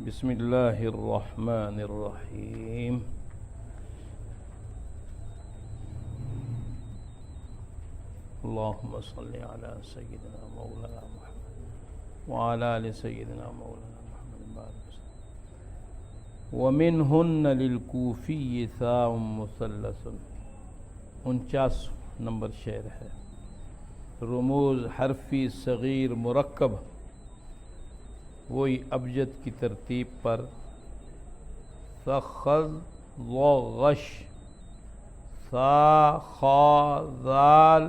بسم اللہ الرحمن الرحیم۔ اللہم صلی علی سیدنا مولانا محمد وعلی آل سیدنا مولانا محمد بارک وسلم۔ ومنہن للکوفی ثاء مثلث، 49 نمبر شعر ہے۔ رموز حرفی صغیر مرکب وہی ابجد کی ترتیب پر ثخذ و غش، ثا خا ذال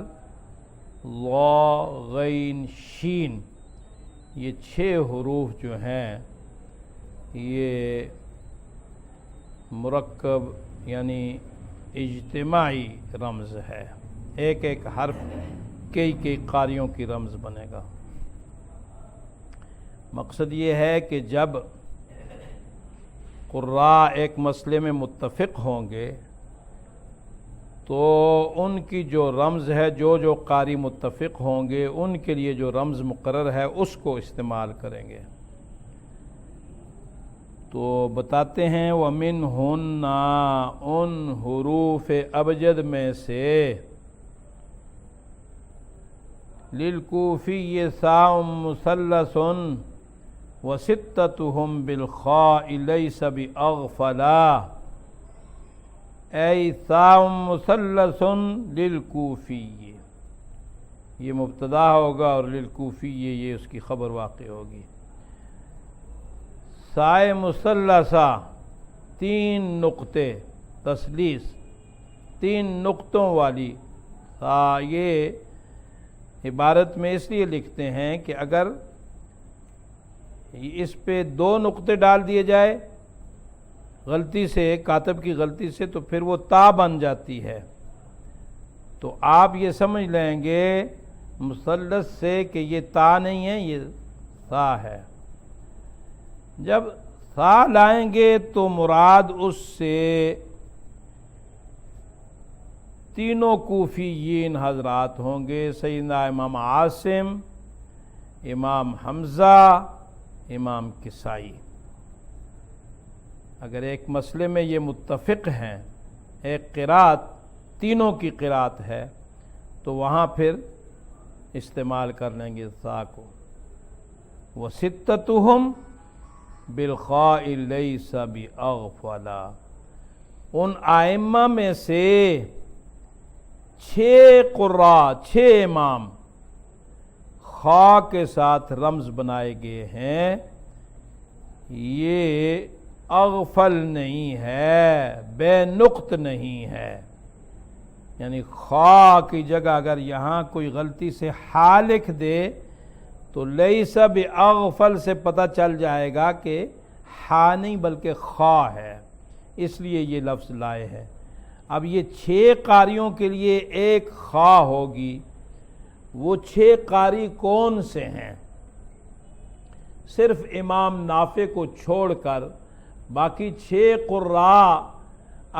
ضا غین شین، یہ 6 حروف جو ہیں یہ مرکب یعنی اجتماعی رمز ہے۔ ایک ایک حرف کئی قاریوں کی رمز بنے گا۔ مقصد یہ ہے کہ جب قراء ایک مسئلے میں متفق ہوں گے تو ان کی جو رمز ہے، جو قاری متفق ہوں گے ان کے لیے جو رمز مقرر ہے اس کو استعمال کریں گے۔ تو بتاتے ہیں وَمِنْهُنَّ، ان حروف ابجد میں سے لِلْكُوفِيِّ ثاء مثلث وستتهم بالخاء ليس بأغفلا، أي ثاء مثلث للکوفی، یہ مبتدا ہوگا اور للکوفی یہ اس کی خبر واقع ہوگی۔ ثاء مثلثہ 3 نقطے، تثلیث 3 نقطوں والی یہ عبارت میں اس لیے لکھتے ہیں کہ اگر اس پہ 2 نقطے ڈال دیے جائے غلطی سے، کاتب کی غلطی سے، تو پھر وہ تا بن جاتی ہے۔ تو آپ یہ سمجھ لیں گے مثلث سے کہ یہ تا نہیں ہے، یہ ثا ہے۔ جب ثا لائیں گے تو مراد اس سے تینوں کوفیین حضرات ہوں گے، سیدنا امام عاصم، امام حمزہ، امام کسائی۔ اگر ایک مسئلے میں یہ متفق ہیں، ایک قرات تینوں کی قرات ہے، تو وہاں پھر استعمال کر لیں گے ثا کو۔ وَسِتَّتُهُمْ بِالْخَاءِ لَيْسَ بِأَغْفَلَا، ان ائمہ میں سے 6 قراء، 6 امام خا کے ساتھ رمز بنائے گئے ہیں، یہ اغفل نہیں ہے، بے نقط نہیں ہے۔ یعنی خا کی جگہ اگر یہاں کوئی غلطی سے ہا لکھ دے تو لیس باغفل سے پتہ چل جائے گا کہ ہا نہیں بلکہ خا ہے، اس لیے یہ لفظ لائے ہے۔ اب یہ 6 قاریوں کے لیے ایک خا ہوگی، وہ 6 قاری کون سے ہیں؟ صرف امام نافع کو چھوڑ کر باقی 6 قراء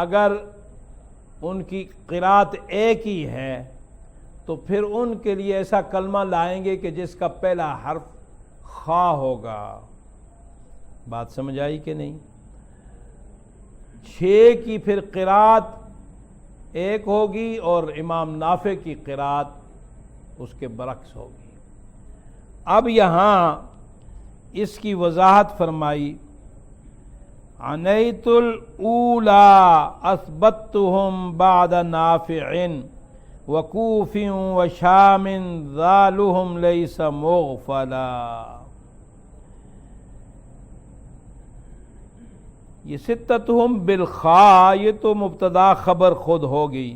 اگر ان کی قرات ایک ہی ہے تو پھر ان کے لیے ایسا کلمہ لائیں گے کہ جس کا پہلا حرف خا ہوگا۔ بات سمجھ آئی کہ نہیں؟ 6 کی پھر قرات ایک ہوگی اور امام نافع کی قرات اس کے برعکس ہوگی۔ اب یہاں اس کی وضاحت فرمائی، عنیت الاولی اثبتهم بعد نافع وکوف وشام ذالهم لیس مغفلا، یہ ستتهم بالخاء یہ تو مبتدا خبر خود ہوگی،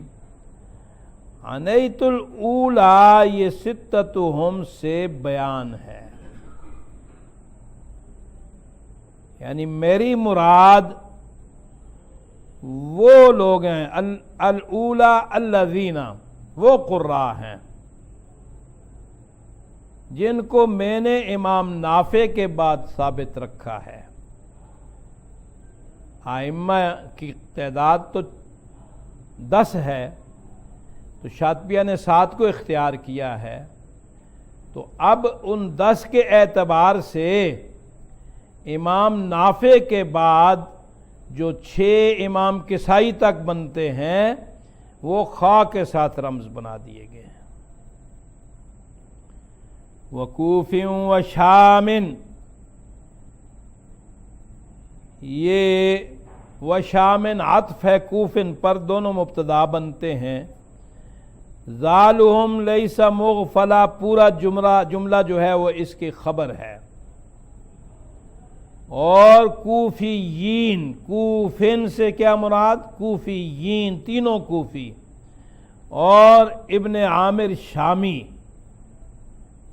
عنیت الاولی یہ ستتهم سے بیان ہے، یعنی میری مراد وہ لوگ ہیں الاولی الذین، وہ قراء ہیں جن کو میں نے امام نافع کے بعد ثابت رکھا ہے۔ ائمہ کی تعداد تو 10 ہے، تو شاطبیہ نے 7 کو اختیار کیا ہے، تو اب ان 10 کے اعتبار سے امام نافع کے بعد جو 6 امام کسائی تک بنتے ہیں وہ خا کے ساتھ رمز بنا دیے گئے ہیں۔ وکوف و شام، یہ و شام عطف ہے کوفن پر، دونوں مبتدا بنتے ہیں۔ ذالہم لیس مغفلا، پورا جملہ جو ہے وہ اس کی خبر ہے۔ اور کوفیین، کوفن سے کیا مراد؟ کوفیین، تینوں کوفی، اور ابن عامر شامی،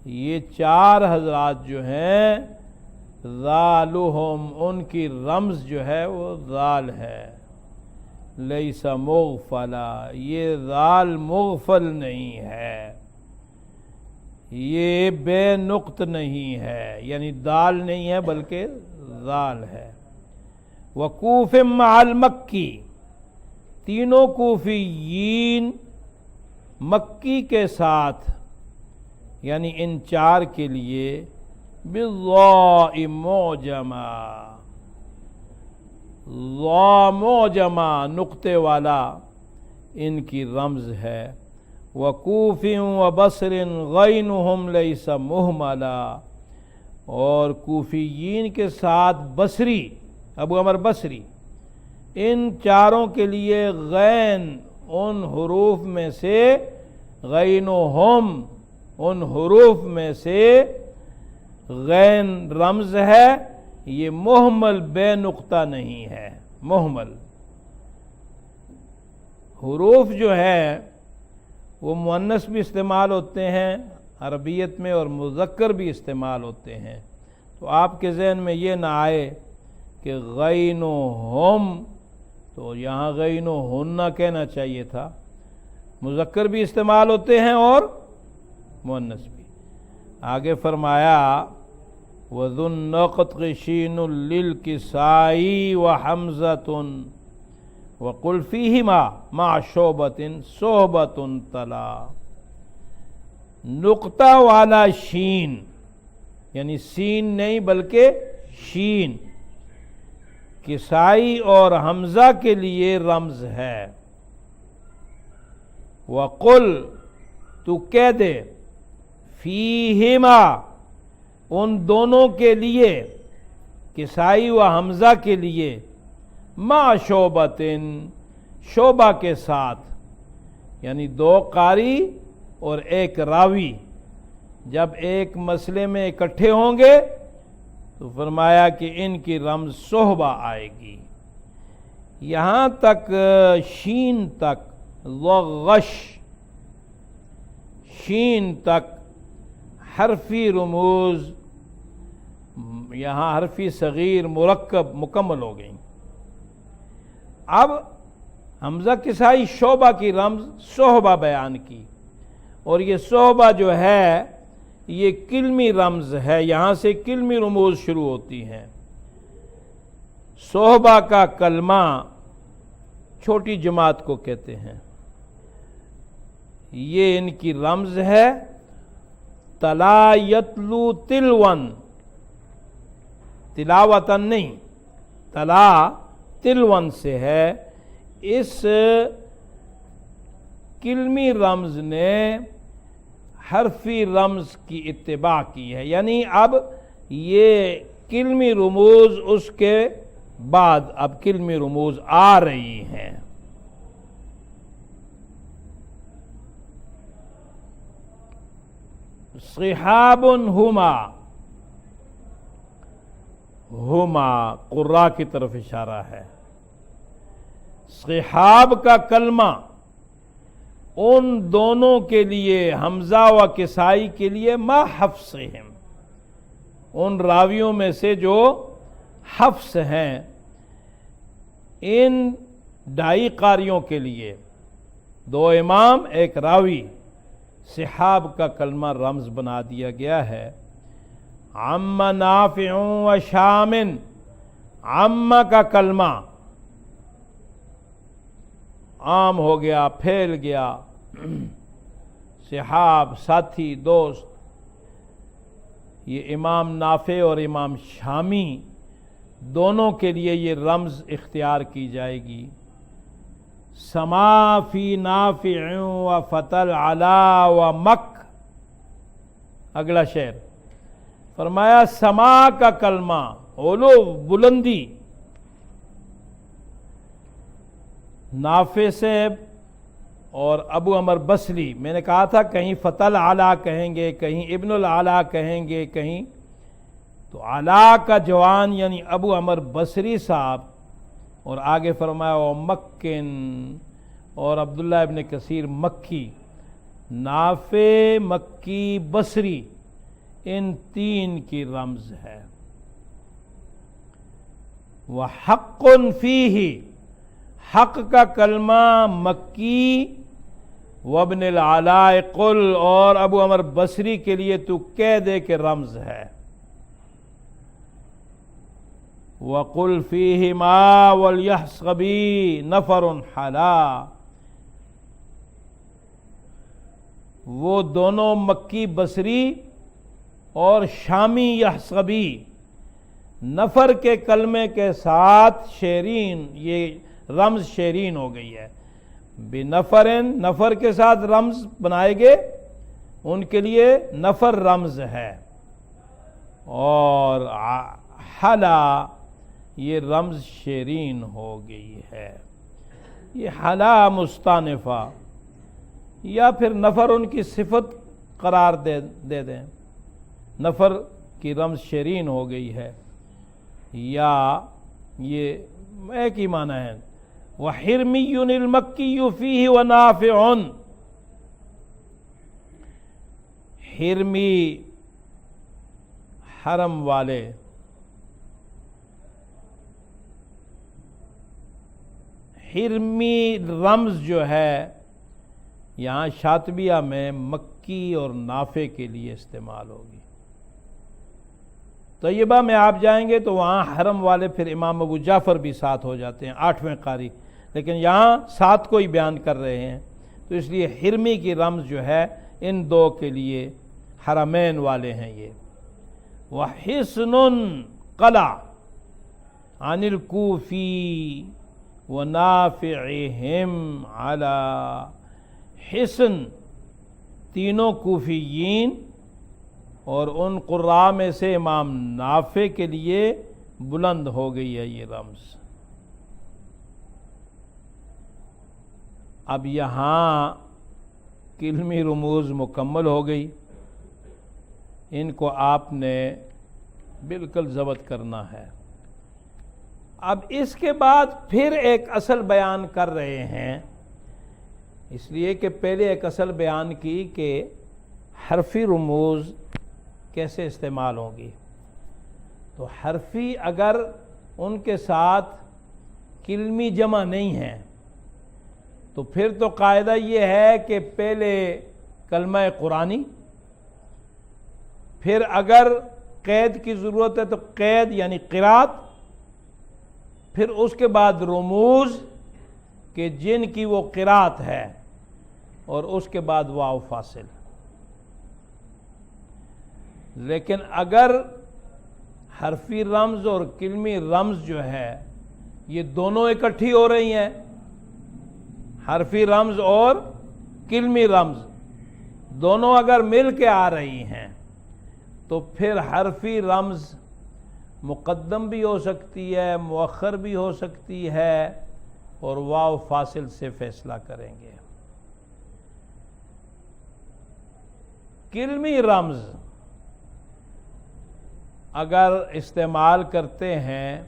یہ 4 حضرات جو ہیں ذالہم، ان کی رمز جو ہے وہ ذال ہے۔ لیس مغفلا، یہ ذال مغفل نہیں ہے، یہ بے نقط نہیں ہے، یعنی دال نہیں ہے بلکہ ذال ہے۔ وکوف مع المکی، تینوں کوفیین مکی کے ساتھ، یعنی ان 4 کے لیے بالضاء معجمہ، ضا معجمہ نقطے والا ان کی رمز ہے۔ وکوف و بصر غینہم لیس مہملا، اور کوفیین کے ساتھ بصری، ابو عمر بصری، ان 4 کے لیے غین ان حروف میں سے، غینہم ان حروف میں سے غین رمز ہے، یہ محمل بے نقطہ نہیں ہے، محمل۔ حروف جو ہے وہ مؤنث بھی استعمال ہوتے ہیں عربیت میں اور مذکر بھی استعمال ہوتے ہیں، تو آپ کے ذہن میں یہ نہ آئے کہ غینہم، تو یہاں غینہن کہنا چاہیے تھا۔ مذکر بھی استعمال ہوتے ہیں اور مؤنث بھی۔ آگے فرمایا وَذُو النَّقْطِ شِينٌ لِلْكِسَائِ وَحَمْزَةٌ وَقُلْ فِيهِمَا مَعَ شُعْبَةٍ صُحْبَةٌ تَلَا، نقطہ والا شین، یعنی سین نہیں بلکہ شین، کسائی اور حمزہ کے لیے رمز ہے۔ وَقُلْ، تو کہہ دے، فِيهِمَا، ان دونوں کے لیے، کسائی و حمزہ کے لیے، مع شعبۃ، شعبہ کے ساتھ، یعنی 2 قاری اور 1 راوی جب ایک مسئلے میں اکٹھے ہوں گے تو فرمایا کہ ان کی رمز صحبہ آئے گی۔ یہاں تک شین تک، غش، شین تک حرفی رموز، یہاں حرفی صغیر مرکب مکمل ہو گئی۔ اب حمزہ کسائی شعبہ کی رمز صحبہ بیان کی، اور یہ صحبہ جو ہے یہ کلمی رمز ہے، یہاں سے کلمی رموز شروع ہوتی ہیں۔ صحبہ کا کلمہ چھوٹی جماعت کو کہتے ہیں، یہ ان کی رمز ہے۔ تلا یتلو تلون، تلاوتن نہیں، تلا تلون سے ہے۔ اس کلمی رمز نے حرفی رمز کی اتباع کی ہے، یعنی اب یہ کلمی رموز اس کے بعد اب کلمی رموز آ رہی ہیں۔ صحاب ہما، ہما قراء کی طرف اشارہ ہے۔ صحاب کا کلمہ ان دونوں کے لیے، حمزہ و کسائی کے لیے، ما حفصہم، ان راویوں میں سے جو حفص ہیں، ان 2.5 قاریوں کے لیے، 2 امام 1 راوی، صحاب کا کلمہ رمز بنا دیا گیا ہے۔ عم نافع و شام، عم کا کلمہ عام ہو گیا، پھیل گیا، صحاب ساتھی دوست، یہ امام نافع اور امام شامی دونوں کے لیے یہ رمز اختیار کی جائے گی. سما فی نافع و فتل علا و مک. اگلا شعر فرمایا سما کا کلمہ، علو بلندی. نافع سے اور ابو عمر بصری، میں نے کہا تھا کہیں فتل علا کہیں گے، کہیں ابن العلا کہیں گے، کہیں تو علا کا جوان یعنی ابو عمر بصری صاحب، اور آگے فرمایا و مکن، اور عبداللہ ابن کثیر مکی. نافع، مکی، بصری، ان تین کی رمز ہے. وحق فیہ، حق کا کلمہ مکی وابن العلاء قل، اور ابو عمر بصری کے لیے تو کہہ دے کہ رمز ہے. وقل فیہما ولیحسق بی نفر حلا. وہ دونوں مکی بصری اور شامی یحسقبی نفر کے کلمے کے ساتھ شیرین، یہ رمز شیرین ہو گئی ہے. بنفرن، نفر کے ساتھ رمز بنائے گے، ان کے لیے نفر رمز ہے. اور حلا، یہ رمز شیرین ہو گئی ہے. یہ حلا مستانفہ، یا پھر نفر ان کی صفت قرار دے دیں. نفر کی رمز شیرین ہو گئی ہے، یا یہ ایک ہی معنی ہے. وحرمی المکی فیہ ونافع، حرمی حرم والے، حرمی رمز جو ہے یہاں شاطبیہ میں مکی اور نافع کے لیے استعمال ہوگی. طیبہ میں آپ جائیں گے تو وہاں حرم والے پھر امام ابو جعفر بھی ساتھ ہو جاتے ہیں، 8ویں قاری، لیکن یہاں 7 کو ہی بیان کر رہے ہیں، تو اس لیے حرمی کی رمز جو ہے ان دو کے لیے حرمین والے ہیں یہ. وحسن قلع عن الکوفی ونافعہم علی. حسن تینوں کوفیین اور ان قراء میں سے امام نافع کے لیے بلند ہو گئی ہے یہ رمز. اب یہاں کلمی رموز مکمل ہو گئی، ان کو آپ نے بالکل ضبط کرنا ہے. اب اس کے بعد پھر ایک اصل بیان کر رہے ہیں، اس لیے کہ پہلے ایک اصل بیان کی کہ حرفی رموز کیسے استعمال ہوں گی. تو حرفی اگر ان کے ساتھ کلمی جمع نہیں ہے تو پھر تو قاعدہ یہ ہے کہ پہلے کلمہ قرآنی، پھر اگر قید کی ضرورت ہے تو قید یعنی قرات، پھر اس کے بعد رموز کہ جن کی وہ قرات ہے، اور اس کے بعد واو فاصل. لیکن اگر حرفی رمز اور کلمی رمز جو ہے یہ دونوں اکٹھی ہو رہی ہیں، حرفی رمز اور کلمی رمز دونوں اگر مل کے آ رہی ہیں تو پھر حرفی رمز مقدم بھی ہو سکتی ہے، مؤخر بھی ہو سکتی ہے، اور واو فاصل سے فیصلہ کریں گے. کلمی رمز اگر استعمال کرتے ہیں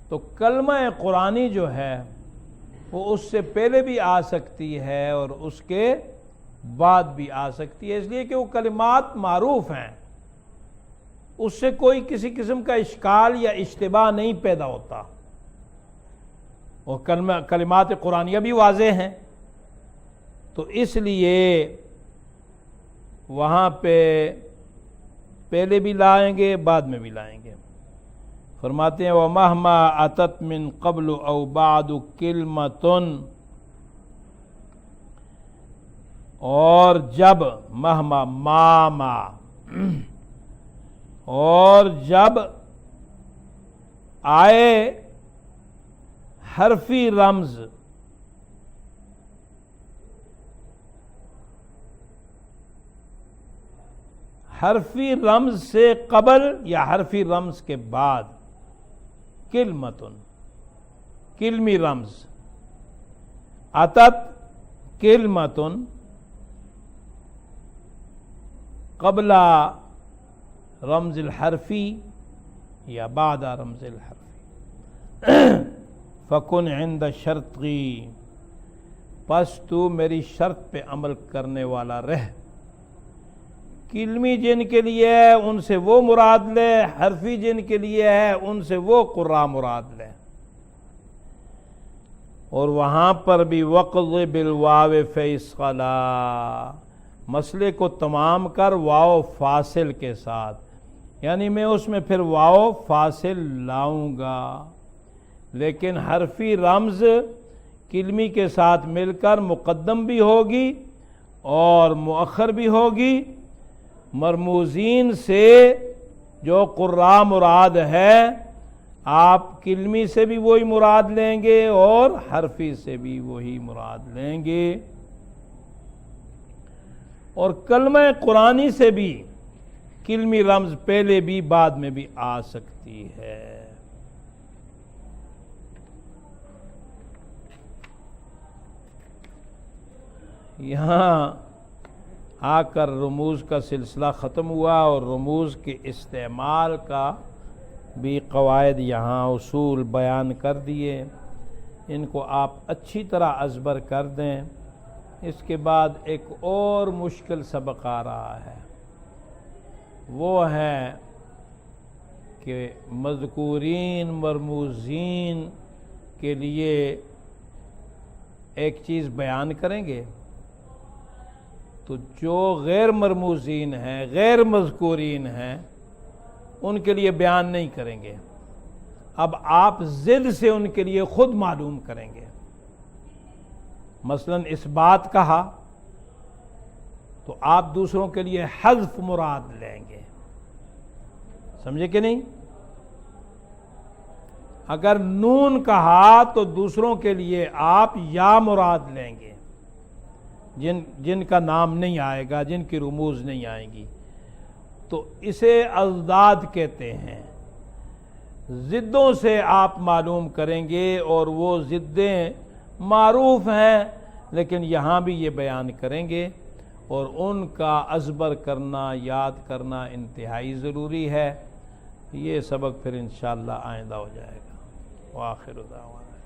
تو کلمہ قرآنی جو ہے وہ اس سے پہلے بھی آ سکتی ہے اور اس کے بعد بھی آ سکتی ہے، اس لیے کہ وہ کلمات معروف ہیں، اس سے کوئی کسی قسم کا اشکال یا اشتباہ نہیں پیدا ہوتا. اور کلمات قرآنیہ بھی واضح ہیں، تو اس لیے وہاں پہ پہلے بھی لائیں گے، بعد میں بھی لائیں گے. فرماتے ہیں وَمَهْمَا أَتَتْ مِن قَبْلُ أَوْ بَعْدُ كِلْمَةٌ، اور جب مہما ماما، اور جب آئے حرفی رمز حرفی رمز سے قبل یا حرفی رمز کے بعد، کلمتن کلمی رمز، اتت کلمتن قبل رمز الحرفی یا بعد رمز الحرفی، فکن عند شرطی، پس تو میری شرط پہ عمل کرنے والا رہ۔ کلمی جن کے لیے ہے ان سے وہ مراد لے، حرفی جن کے لیے ہے ان سے وہ قراء مراد لے۔ اور وہاں پر بھی وقض بالواو فیصلہ، مسئلے کو تمام کر واو فاصل کے ساتھ، یعنی میں اس میں پھر واو فاصل لاؤں گا، لیکن حرفی رمز کلمی کے ساتھ مل کر مقدم بھی ہوگی اور مؤخر بھی ہوگی۔ مرموزین سے جو قراء مراد ہے آپ کلمی سے بھی وہی مراد لیں گے اور حرفی سے بھی وہی مراد لیں گے، اور کلمہ قرآنی سے بھی کلمی رمز پہلے بھی بعد میں بھی آ سکتی ہے۔ یہاں آ کر رموز کا سلسلہ ختم ہوا اور رموز کے استعمال کا بھی قواعد یہاں اصول بیان کر دیے، ان کو آپ اچھی طرح ازبر کر دیں۔ اس کے بعد ایک اور مشکل سبق آ رہا ہے، وہ ہے کہ مذکورین مرموزین کے لیے ایک چیز بیان کریں گے، تو جو غیر مرموزین ہیں، غیر مذکورین ہیں، ان کے لیے بیان نہیں کریں گے۔ اب آپ ضد سے ان کے لیے خود معلوم کریں گے۔ مثلا اس بات کہا تو آپ دوسروں کے لیے حذف مراد لیں گے، سمجھے کہ نہیں؟ اگر نون کہا تو دوسروں کے لیے آپ یا مراد لیں گے، جن کا نام نہیں آئے گا، جن کی رموز نہیں آئیں گی، تو اسے اضداد کہتے ہیں۔ ضدوں سے آپ معلوم کریں گے، اور وہ ضدیں معروف ہیں لیکن یہاں بھی یہ بیان کریں گے، اور ان کا ازبر کرنا، یاد کرنا انتہائی ضروری ہے۔ یہ سبق پھر انشاءاللہ آئندہ ہو جائے گا۔ وآخر دعوانا